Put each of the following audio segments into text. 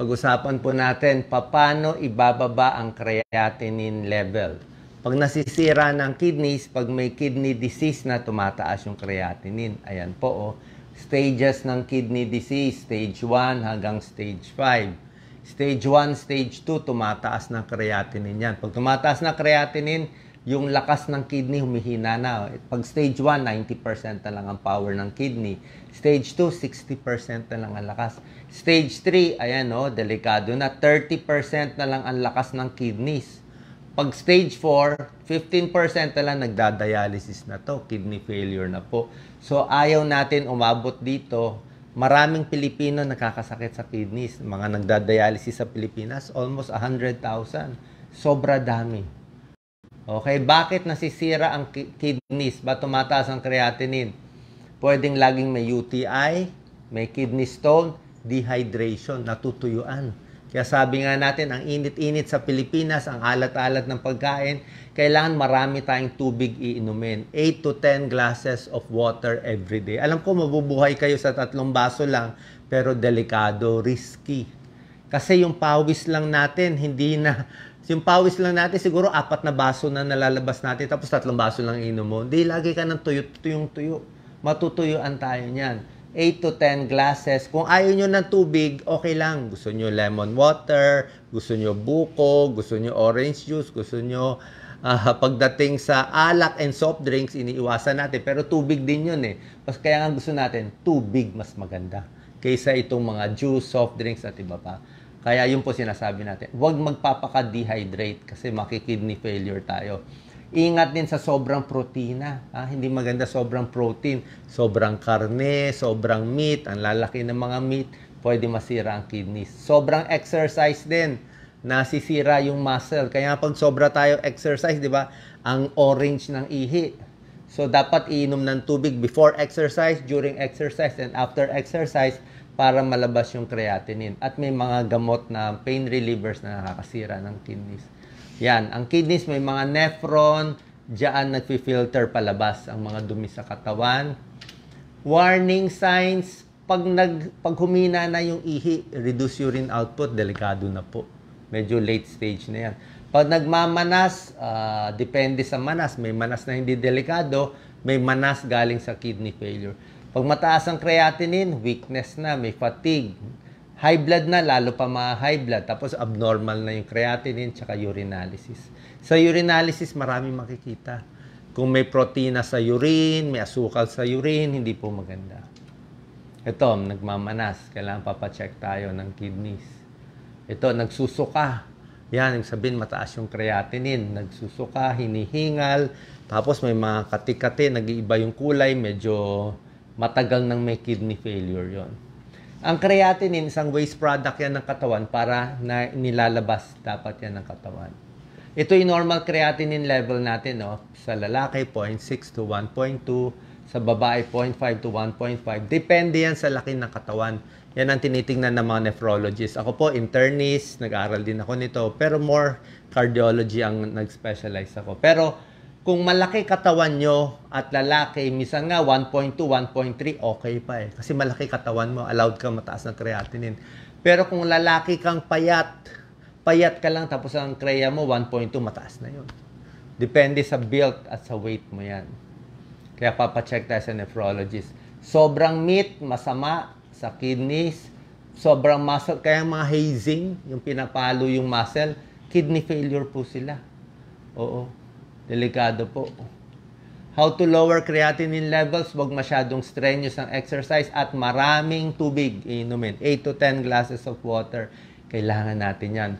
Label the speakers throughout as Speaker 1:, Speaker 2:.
Speaker 1: Pag-usapan po natin paano ibababa ang creatinine level. Pag nasisira ng kidneys, pag may kidney disease na tumataas yung creatinine. Ayan po, oh. Stages ng kidney disease, stage 1 hanggang stage 5. Stage 1, stage 2, tumataas ng creatinine yan. Pag tumataas ng creatinine, yung lakas ng kidney humihina na. Pag stage 1, 90% na lang ang power ng kidney. Stage 2, 60% na lang ang lakas. Stage 3, ayan o, delikado na. 30% na lang ang lakas ng kidneys. Pag stage 4, 15% na lang nagdadialysis na to. Kidney failure na po. So, ayaw natin umabot dito. Maraming Pilipino nakakasakit sa kidneys. Mga nagdadialysis sa Pilipinas, almost 100,000. Sobra dami. Okay, bakit nasisira ang kidneys? Ba tumataas ang creatinine? Pwedeng laging may UTI, may kidney stone, dehydration, natutuyuan. Kaya sabi nga natin, ang init-init sa Pilipinas, ang alat-alat ng pagkain, kailangan marami tayong tubig iinumin. 8 to 10 glasses of water every day. Alam ko, mabubuhay kayo sa 3 baso lang, pero delikado, risky. Kasi yung pawis lang natin, yung pawis lang natin, siguro 4 na baso na nalalabas natin, tapos 3 baso lang inom mo. Hindi, lagi ka ng tuyong-tuyo. Matutuyuan tayo niyan. 8 to 10 glasses. Kung ayaw nyo ng tubig, okay lang. Gusto nyo lemon water, gusto nyo buko, gusto nyo orange juice, gusto nyo pagdating sa alak and soft drinks, iniiwasan natin. Pero tubig din yun eh. Kaya nga gusto natin, tubig mas maganda kaysa itong mga juice, soft drinks at iba pa. Kaya yun po sinasabi natin, huwag magpapaka-dehydrate kasi makikidney failure tayo. Ingat din sa sobrang protina. Hindi maganda sobrang protein. Sobrang karne, sobrang meat, ang lalaki ng mga meat, pwede masira ang kidneys. Sobrang exercise din, nasisira yung muscle. Kaya pag sobra tayo exercise, di ba, ang orange ng ihi. So, dapat iinom ng tubig before exercise, during exercise, and after exercise, para malabas yung creatinine. At may mga gamot na pain relievers na nakakasira ng kidneys. Yan, ang kidneys may mga nephron, diyan nagfi-filter palabas ang mga dumi sa katawan. Warning signs, pag humina na yung ihi, reduce urine output, delikado na po. Medyo late stage na yan. Pag nagmamanas, depende sa manas. May manas na hindi delikado, may manas galing sa kidney failure. Pag mataas ang creatinine, weakness na, may fatigue. High blood na, lalo pa mga high blood. Tapos abnormal na yung creatinine tsaka urinalysis. Sa urinalysis, marami makikita. Kung may protina sa urine, may asukal sa urine, hindi po maganda. Ito, nagmamanas. Kailangan papacheck tayo ng kidneys. Ito, nagsusuka. Yan, sabihin mataas yung creatinine. Nagsusuka, hinihingal. Tapos may mga kati-kati, nag-iiba yung kulay, medyo matagal nang may kidney failure yon. Ang creatinine, isang waste product yan ng katawan para na nilalabas dapat yan ng katawan. Ito yung normal creatinine level natin, no? Sa lalaki, 0.6 to 1.2. Sa babae, 0.5 to 1.5. Depende yan sa laki ng katawan. Yan ang tinitingnan ng mga nephrologists. Ako po, internist, nag-aaral din ako nito. Pero more cardiology ang nag-specialize ako. Pero kung malaki katawan nyo at lalaki, minsan nga 1.2, 1.3, okay pa eh. Kasi malaki katawan mo, allowed ka mataas ng creatinine. Pero kung lalaki kang payat ka lang tapos ang crea mo 1.2, mataas na yun. Depende sa build at sa weight mo yan. Kaya papacheck tayo sa nephrologist. Sobrang meat, masama sa kidneys. Sobrang muscle, kaya mga hazing, yung pinapalo yung muscle, kidney failure po sila. Oo. Delikado po. How to lower creatinine levels? Huwag masyadong strenuous ang exercise at maraming tubig inumin. 8 to 10 glasses of water. Kailangan natin yan.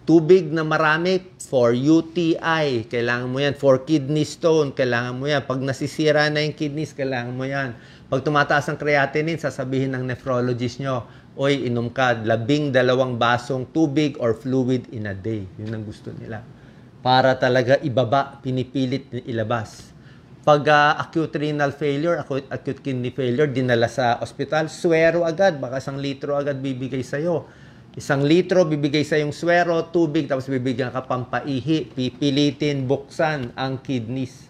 Speaker 1: Tubig na marami for UTI. Kailangan mo yan. For kidney stone. Kailangan mo yan. Pag nasisira na yung kidneys, kailangan mo yan. Pag tumataas ang creatinine, sasabihin ng nephrologist nyo, oy, inom ka 12 basong tubig or fluid in a day. Yun ang gusto nila. Para talaga ibaba, pinipilit ilabas. Pag acute renal failure, acute kidney failure, dinala sa ospital, swero agad, baka 1 litro agad bibigay sa'yo. 1 litro, bibigay sa yung swero, tubig, tapos bibigyan ka pampaihi, pipilitin, buksan ang kidneys.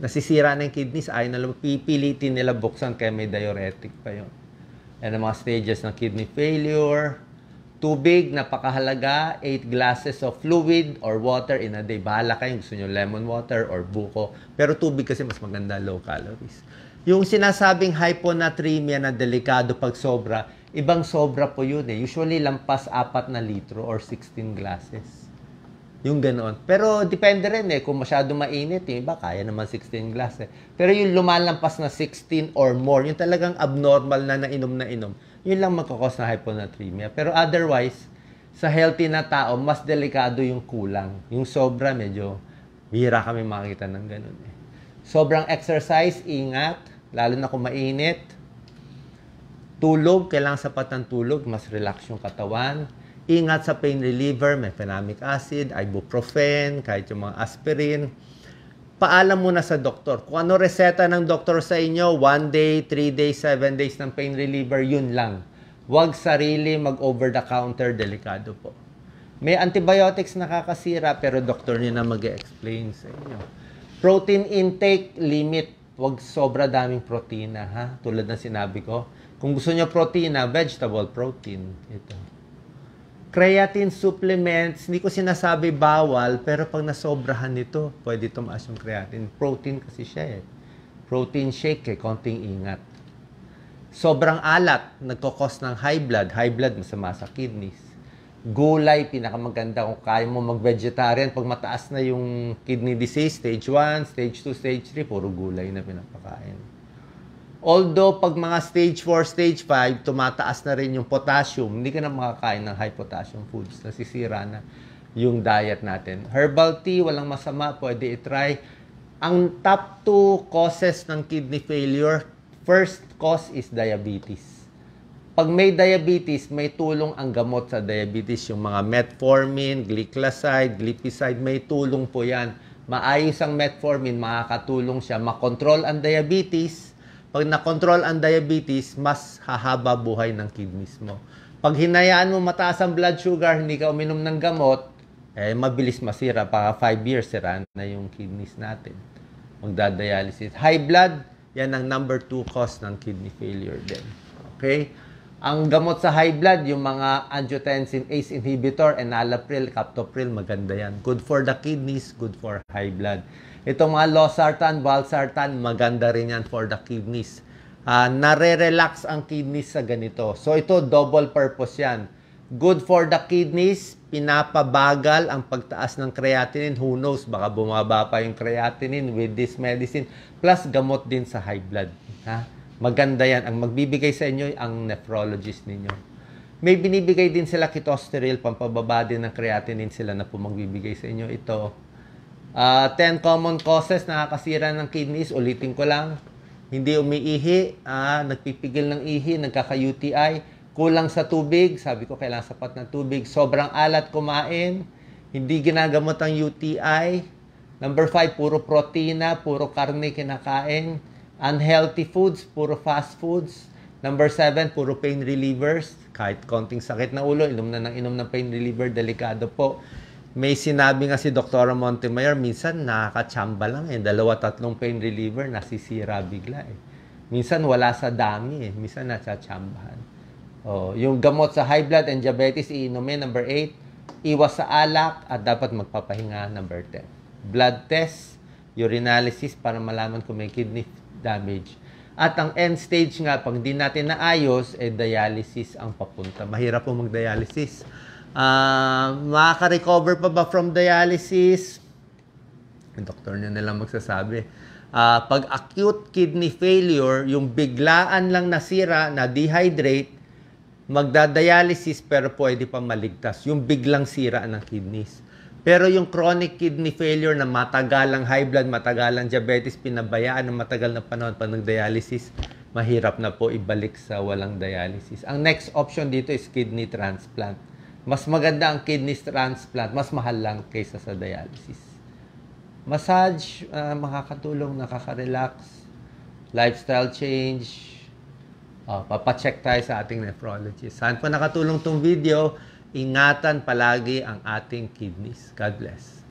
Speaker 1: Nasisira na yung kidneys, ayaw na pipilitin nila buksan, kaya may diuretic pa yun. Yan ang mga stages ng kidney failure. Tubig, napakahalaga. 8 glasses of fluid or water in a day. Bahala kayo, gusto nyo lemon water or buko. Pero tubig kasi mas maganda, low calories. Yung sinasabing hyponatremia na delikado pag sobra, ibang sobra po yun eh. Usually, lampas 4 na litro or 16 glasses. Yung ganoon. Pero depende rin eh. Kung masyado mainit, yung iba kaya naman 16 glasses. Pero yung lumalampas na 16 or more, yung talagang abnormal na inom, yun lang magkakos na hyponatremia. Pero otherwise, sa healthy na tao, mas delikado yung kulang. Yung sobra, medyo bihira kami makikita ng ganun eh. Sobrang exercise, ingat. Lalo na kung mainit. Tulog, kailangan sapat ng tulog. Mas relax yung katawan. Ingat sa pain reliever, mefenamic acid, ibuprofen, kahit yung mga aspirin. Paalam muna sa doktor. Kung ano reseta ng doktor sa inyo, 1 day, 3 days, 7 days ng pain reliever, yun lang. Huwag sarili mag-over-the-counter, delikado po. May antibiotics nakakasira, pero doktor niyo na mag-explain sa inyo. Protein intake, limit. Huwag sobra daming protina, ha? Tulad ng sinabi ko. Kung gusto niyo protina, vegetable protein. Ito. Creatine supplements, hindi ko sinasabi bawal, pero pag nasobrahan nito, pwede tumaas yung creatine. Protein kasi siya eh. Protein shake eh, konting ingat. Sobrang alat, nagkakos ng high blood. High blood, masama sa kidneys. Gulay, pinakamaganda kung kaya mo mag-vegetarian. Pag mataas na yung kidney disease, stage 1, stage 2, stage 3, puro gulay na pinapakain. Although, pag mga stage 4, stage 5, tumataas na rin yung potassium, hindi ka na makakain ng high potassium foods. Nasisira na yung diet natin. Herbal tea, walang masama, pwede i-try. Ang top 2 causes ng kidney failure, first cause is diabetes. Pag may diabetes, may tulong ang gamot sa diabetes. Yung mga metformin, glycoside, glipizide, may tulong po yan. Maayos ang metformin, makakatulong siya makontrol ang diabetes. Pag nakontrol ang diabetes, mas hahaba buhay ng kidneys mo. Pag hinayaan mo mataas ang blood sugar, hindi ka uminom ng gamot, mabilis masira. Paka 5 years, sira na yung kidneys natin. Magdadialysis. High blood, yan ang number 2 cause ng kidney failure din. Okay? Ang gamot sa high blood, yung mga angiotensin ACE inhibitor, enalapril, captopril, maganda yan. Good for the kidneys, good for high blood. Itong mga losartan, valsartan, maganda rin yan for the kidneys. Nare-relax ang kidneys sa ganito. So ito, double purpose yan. Good for the kidneys, pinapabagal ang pagtaas ng creatinine. Who knows, baka bumaba pa yung creatinine with this medicine. Plus, gamot din sa high blood. Ha? Maganda yan. Ang magbibigay sa inyo, ang nephrologist ninyo. May binibigay din sila ketosteril, pampababa din ng creatinine sila na po magbibigay sa inyo. Ito, 10 common causes na nakakasira ng kidneys. Ulitin ko lang. Hindi umiihi, nagpipigil ng ihi, nagkaka-UTI, kulang sa tubig. Sabi ko, kailangan sapat ng tubig. Sobrang alat kumain. Hindi ginagamot ang UTI. Number 5, puro protina, puro karne kinakain. Unhealthy foods, puro fast foods. Number 7, puro pain relievers. Kahit konting sakit na ulo, inom ng pain reliever, delikado po. May sinabi nga si Dr. Montemayor, minsan nakakatsamba lang eh. 2-3 pain reliever, nasisira bigla eh. Minsan wala sa dami eh. Minsan natsatsambahan. Yung gamot sa high blood and diabetes, iinumin. Number 8, iwas sa alak at dapat magpapahinga. Number 10. Blood test, urinalysis para malaman kung may kidney damage. At ang end stage nga, pag hindi natin naayos, dialysis ang papunta. Mahirap po mag-dialysis. Makaka-recover pa ba from dialysis? Yung doktor nyo nalang magsasabi. Pag acute kidney failure, yung biglaan lang nasira, na dehydrate, magda-dialysis pero pwede pa maligtas. Yung biglang sira ng kidneys. Pero yung chronic kidney failure na matagalang high blood, matagalang diabetes, pinabayaan ng matagal na panahon pag nag-dialysis, mahirap na po ibalik sa walang dialysis. Ang next option dito is kidney transplant. Mas maganda ang kidney transplant, mas mahal lang kaysa sa dialysis. Massage, makakatulong, nakaka-relax. Lifestyle change. Papacheck tayo sa ating nephrologist. Saan po nakatulong tong video? Ingatan palagi ang ating kidneys. God bless.